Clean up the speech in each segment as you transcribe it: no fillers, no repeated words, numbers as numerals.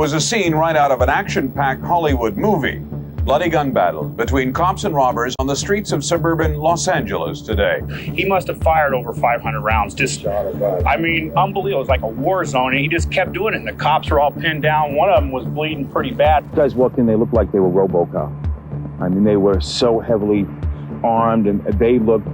Was a scene right out of an action-packed Hollywood movie. Bloody gun battle between cops and robbers on the streets of suburban Los Angeles today. He must have fired over 500 rounds. I mean, unbelievable. It was like a war zone, and he just kept doing it. And the cops were all pinned down. One of them was bleeding pretty bad. Guys walked in, they looked like they were RoboCop. I mean, they were so heavily armed, and they looked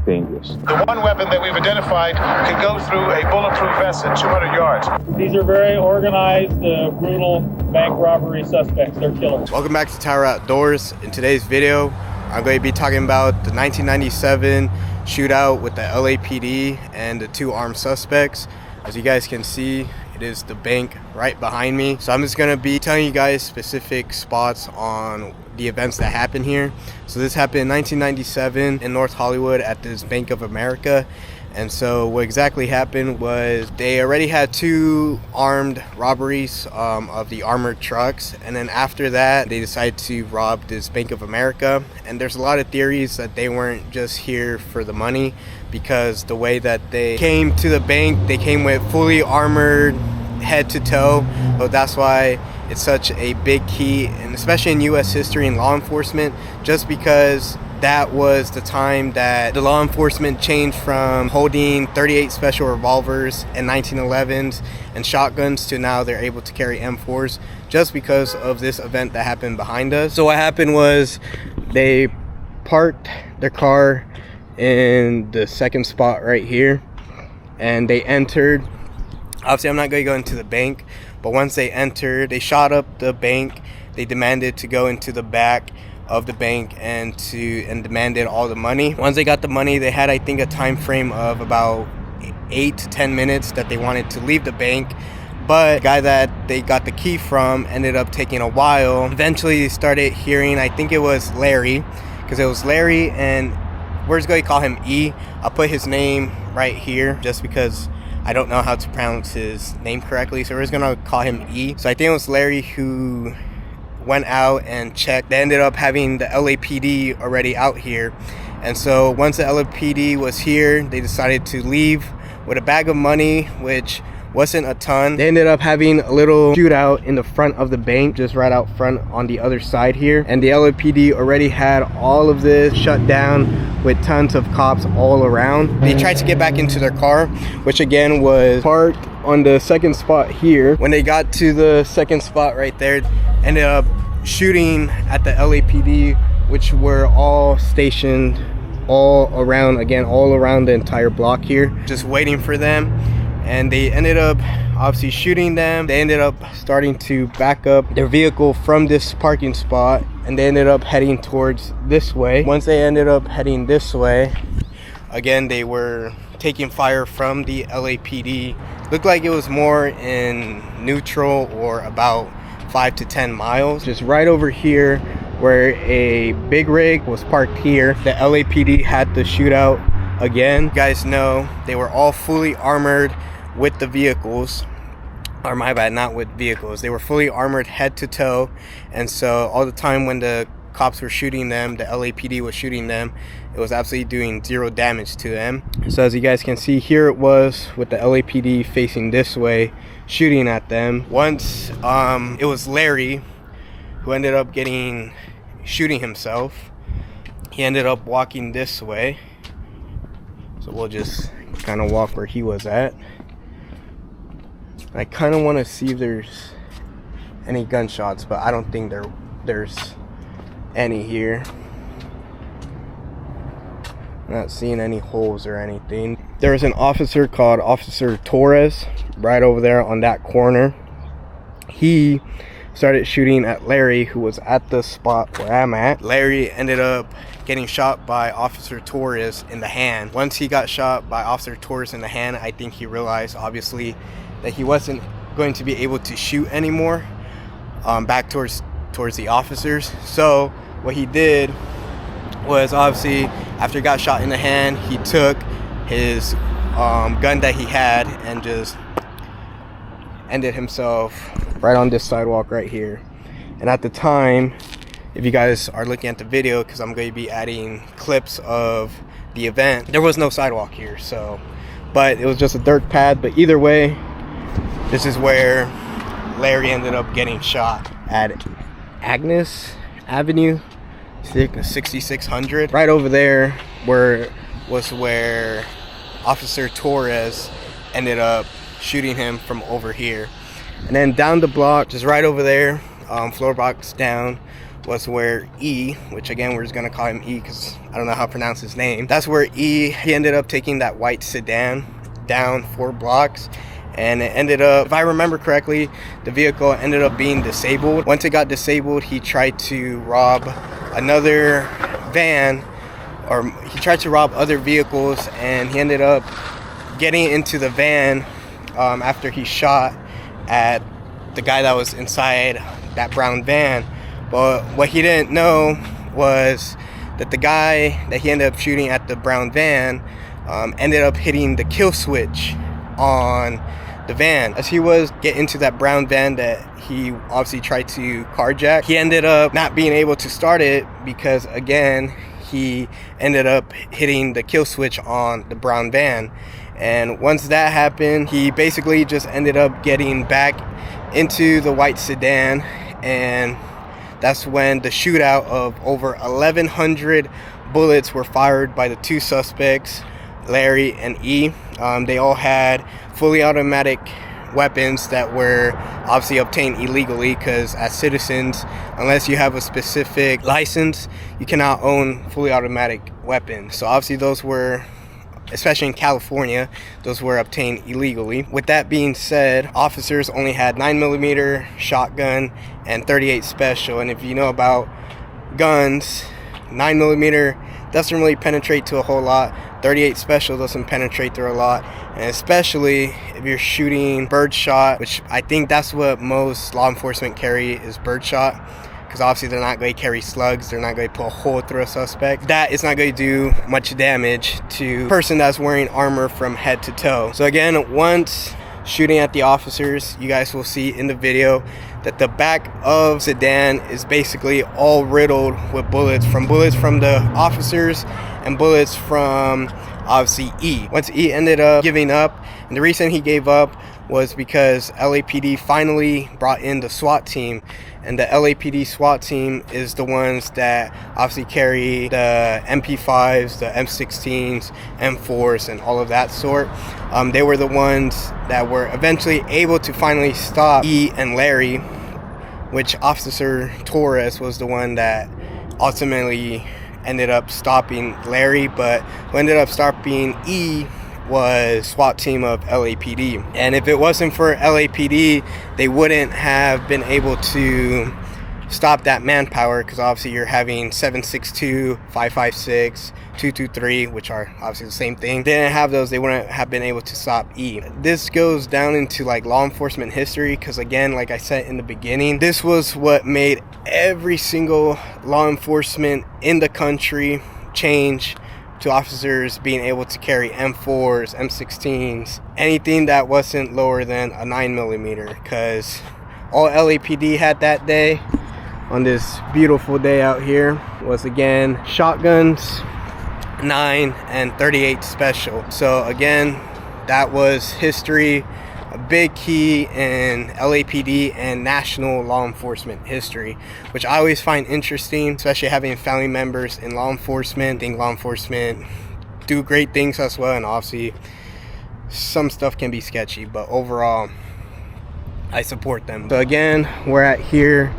dangerous. The one weapon that we've identified can go through a bulletproof vest at 200 yards. These are very organized, brutal bank robbery suspects. They're killers. Welcome back to Tower Outdoors. In today's video, I'm going to be talking about the 1997 shootout with the LAPD and the two armed suspects. As you guys can see, it is the bank right behind me. So I'm just going to be telling you guys specific spots on the events that happened here. So this happened in 1997 in North Hollywood at this Bank of America. And so what exactly happened was they already had two armed robberies of the armored trucks, and then after that they decided to rob this Bank of America. And there's a lot of theories that they weren't just here for the money, because the way that they came to the bank, they came with fully armored head to toe. So that's why it's such a big key, and especially in US history and law enforcement, just because that was the time that the law enforcement changed from holding 38 special revolvers and 1911s and shotguns to now they're able to carry M4s, just because of this event that happened behind us. So what happened was they parked their car in the second spot right here, and they entered. Obviously, I'm not going to go into the bank, but once they entered, they shot up the bank. They demanded to go into the back of the bank and demanded all the money. Once they got the money, they had, I think, a time frame of about 8 to 10 minutes that they wanted to leave the bank. But the guy that they got the key from ended up taking a while. Eventually, they started hearing, I think it was Larry, because it was Larry, and we're just going to call him E. I'll put his name right here just because I don't know how to pronounce his name correctly, so we're just gonna call him E. So I think it was Larry who went out and checked. They ended up having the LAPD already out here. And so once the LAPD was here, they decided to leave with a bag of money, which wasn't a ton. They ended up having a little shootout in the front of the bank, just right out front on the other side here. And the LAPD already had all of this shut down with tons of cops all around. They tried to get back into their car, which again was parked on the second spot here. When they got to the second spot right there, ended up shooting at the LAPD, which were all stationed all around the entire block here, just waiting for them. And they ended up obviously shooting them. They ended up starting to back up their vehicle from this parking spot, and they ended up heading towards this way. Once they ended up heading this way, again, they were taking fire from the LAPD. Looked like it was more in neutral or about 5 to 10 miles. Just right over here where a big rig was parked here, the LAPD had the shootout again. You guys know they were all fully armored with the vehicles, or my bad, not with vehicles. They were fully armored head to toe, and so all the time when the cops were shooting them, the LAPD was shooting them, it was absolutely doing zero damage to them. So as you guys can see, here it was with the LAPD facing this way, shooting at them. Once it was Larry who ended up shooting himself. He ended up walking this way, so we'll just kind of walk where he was at. I kind of want to see if there's any gunshots, but I don't think there's any here. Not seeing any holes or anything. There was an officer called Officer Torres right over there on that corner. He started shooting at Larry, who was at the spot where I'm at. Larry ended up getting shot by Officer Torres in the hand. Once he got shot by Officer Torres in the hand, I think he realized obviously that he wasn't going to be able to shoot anymore back towards the officers. So what he did was, obviously after he got shot in the hand, he took his gun that he had and just ended himself right on this sidewalk right here. And at the time, if you guys are looking at the video, because I'm going to be adding clips of the event, there was no sidewalk here, so, but it was just a dirt pad. But either way, this is where Larry ended up getting shot at Agnes Avenue, 6600. Right over there was where Officer Torres ended up shooting him from over here. And then down the block, just right over there, floor box down, was where E, which again we're just gonna call him E because I don't know how to pronounce his name. That's where E, he ended up taking that white sedan down 4 blocks, and it ended up, if I remember correctly, the vehicle ended up being disabled. Once it got disabled, he tried to rob another van, or he tried to rob other vehicles, and he ended up getting into the van after he shot at the guy that was inside that brown van. But what he didn't know was that the guy that he ended up shooting at the brown van ended up hitting the kill switch on the van. As he was getting into that brown van that he obviously tried to carjack, he ended up not being able to start it because, again, he ended up hitting the kill switch on the brown van. And once that happened, he basically just ended up getting back into the white sedan, and that's when the shootout of over 1,100 bullets were fired by the 2 suspects, Larry and E. They all had fully automatic weapons that were obviously obtained illegally, because as citizens, unless you have a specific license, you cannot own fully automatic weapons. So obviously those were, especially in California, those were obtained illegally. With that being said, officers only had 9mm shotgun and .38 special. And if you know about guns, 9mm doesn't really penetrate to a whole lot. .38 special doesn't penetrate through a lot. And especially if you're shooting birdshot, which I think that's what most law enforcement carry, is birdshot. Because obviously they're not going to carry slugs, they're not going to pull a hole through a suspect. That is not going to do much damage to a person that's wearing armor from head to toe. So again, once shooting at the officers, you guys will see in the video that the back of sedan is basically all riddled with bullets from the officers and bullets from obviously E. Once E ended up giving up, and the reason he gave up was because LAPD finally brought in the SWAT team, and the LAPD SWAT team is the ones that obviously carry the MP5s, the M16s, M4s, and all of that sort. They were the ones that were eventually able to finally stop E and Larry, which Officer Torres was the one that ultimately ended up stopping Larry, but who ended up stopping E was SWAT team of LAPD. And if it wasn't for LAPD, they wouldn't have been able to stop that manpower, because obviously you're having 7.62, 5.56, 2.23, which are obviously the same thing. They didn't have those, they wouldn't have been able to stop E. This goes down into like law enforcement history, because again, like I said in the beginning, this was what made every single law enforcement in the country change to officers being able to carry M4s, M16s, anything that wasn't lower than a 9mm, because all LAPD had that day, on this beautiful day out here, was again shotguns, 9 and .38 special. So again, that was history, a big key in LAPD and national law enforcement history, which I always find interesting, especially having family members in law enforcement. I think law enforcement do great things as well, and obviously some stuff can be sketchy, but overall I support them. So again, we're at here,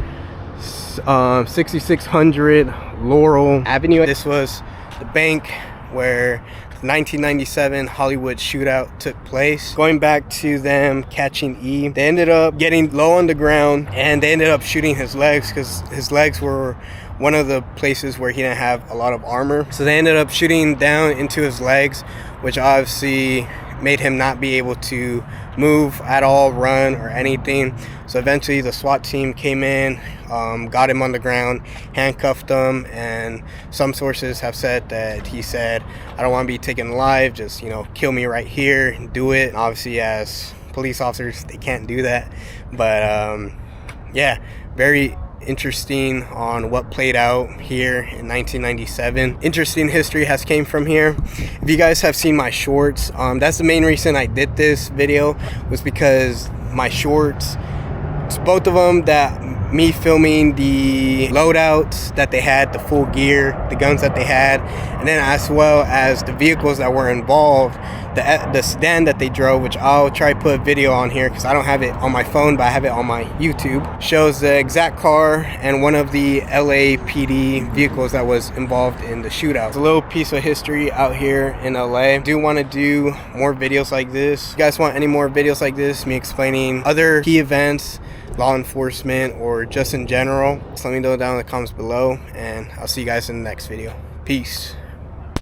6600 Laurel Avenue. This was the bank where the 1997 Hollywood shootout took place. Going back to them catching E, they ended up getting low on the ground, and they ended up shooting his legs, because his legs were one of the places where he didn't have a lot of armor. So they ended up shooting down into his legs, which obviously made him not be able to move at all, run or anything. So eventually the SWAT team came in, got him on the ground, handcuffed him, and some sources have said that he said, "I don't want to be taken alive, just, you know, kill me right here and do it." And obviously as police officers, they can't do that. But yeah, very interesting on what played out here in 1997. Interesting history has came from here. If you guys have seen my shorts, that's the main reason I did this video, was because my shorts It's both of them, that me filming the loadouts that they had, the full gear, the guns that they had, and then as well as the vehicles that were involved, the sedan that they drove, which I'll try to put a video on here because I don't have it on my phone, but I have it on my YouTube. Shows the exact car and one of the LAPD vehicles that was involved in the shootout. It's a little piece of history out here in LA. I do want to do more videos like this. If you guys want any more videos like this, me explaining other key events, law enforcement, or just in general, just let me know down in the comments below, and I'll see you guys in the next video. Peace.